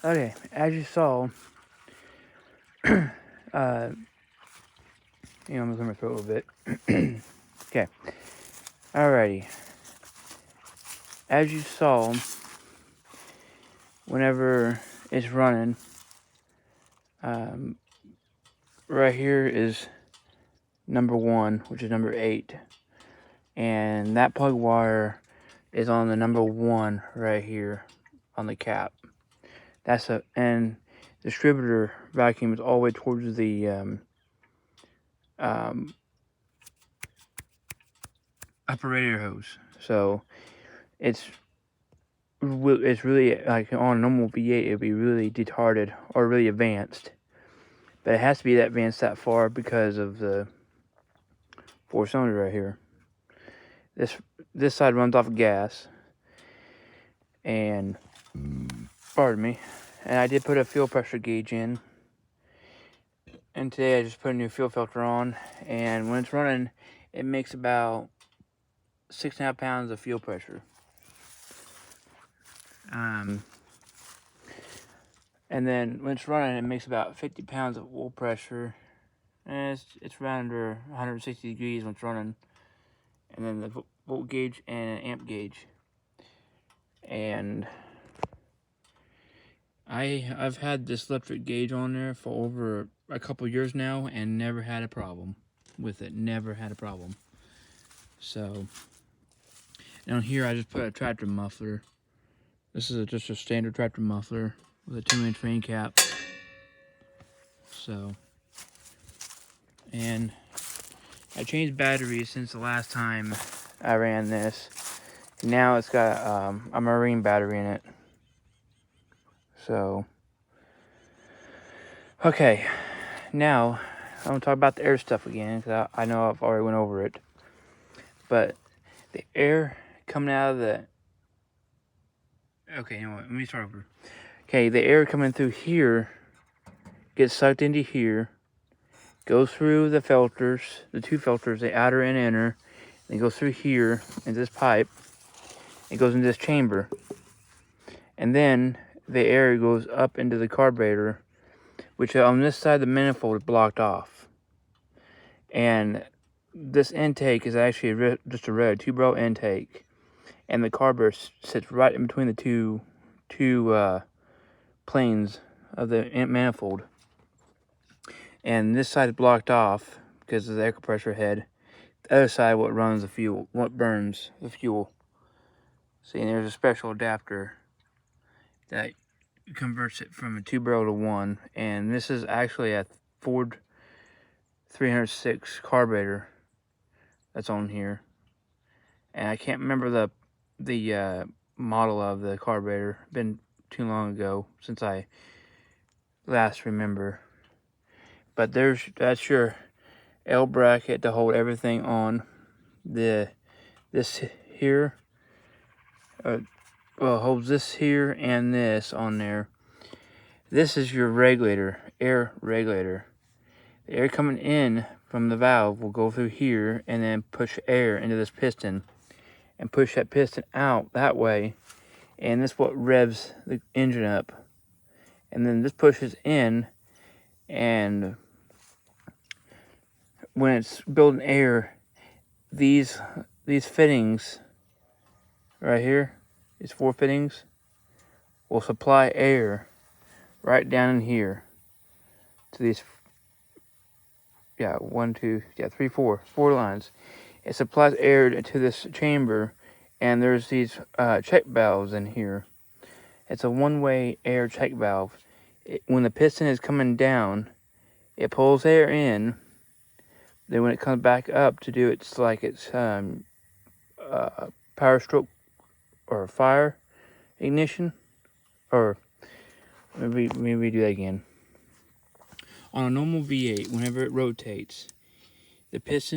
Okay, as you saw, I'm gonna clear my throat a little bit. Okay, alrighty. As you saw, whenever it's running, right here is number 1, which is number 8, and that plug wire is on the number 1 right here on the cap. And distributor vacuum is all the way towards the upper radiator hose. So it's really, like on a normal V8, it would be really retarded or really advanced. But it has to be that advanced that far because of the 4-cylinder right here. This side runs off of gas. And, pardon me. And I did put a fuel pressure gauge in. And today I just put a new fuel filter on. And when it's running, it makes about 6.5 pounds of fuel pressure. And then when it's running, it makes about 50 pounds of oil pressure. And it's around under 160 degrees when it's running. And then the volt gauge and an amp gauge. And I've had this electric gauge on there for over a couple years now and never had a problem with it. Never had a problem. So down here I just put a tractor muffler. This is just a standard tractor muffler with a 2-inch rain cap. So, and I changed batteries since the last time I ran this. Now it's got a marine battery in it. So, okay, now I'm gonna talk about the air stuff again, because I know I've already went over it. But the air coming out of the... Okay, anyway, let me start over. Okay, the air coming through here gets sucked into here, goes through the filters, the 2 filters, the outer and inner, and it goes through here into this pipe. It goes into this chamber. And then the air goes up into the carburetor, which on this side the manifold is blocked off. And this intake is actually just a red 2-barrel intake. And the carburetor sits right in between the two planes of the manifold. And this side is blocked off because of the air compressor head. The other side what runs the fuel, what burns the fuel. See, and there's a special adapter that converts it from a 2-barrel to 1. And this is actually a Ford 306 carburetor that's on here. And I can't remember the model of the carburetor. Been too long ago since I last remember. But that's your L bracket to hold everything on. This here holds this here and this on there. This is your regulator, air regulator. The air coming in from the valve will go through here and then push air into this piston and push that piston out that way. And this is what revs the engine up. And then this pushes in, and when it's building air, these fittings right here, these 4 fittings, will supply air right down in here to these, 4 lines. It supplies air to this chamber, and there's these check valves in here. It's a 1-way air check valve. When the piston is coming down, it pulls air in. Then when it comes back up to do its power stroke or fire ignition, or maybe do that again. On a normal V8, whenever it rotates, the piston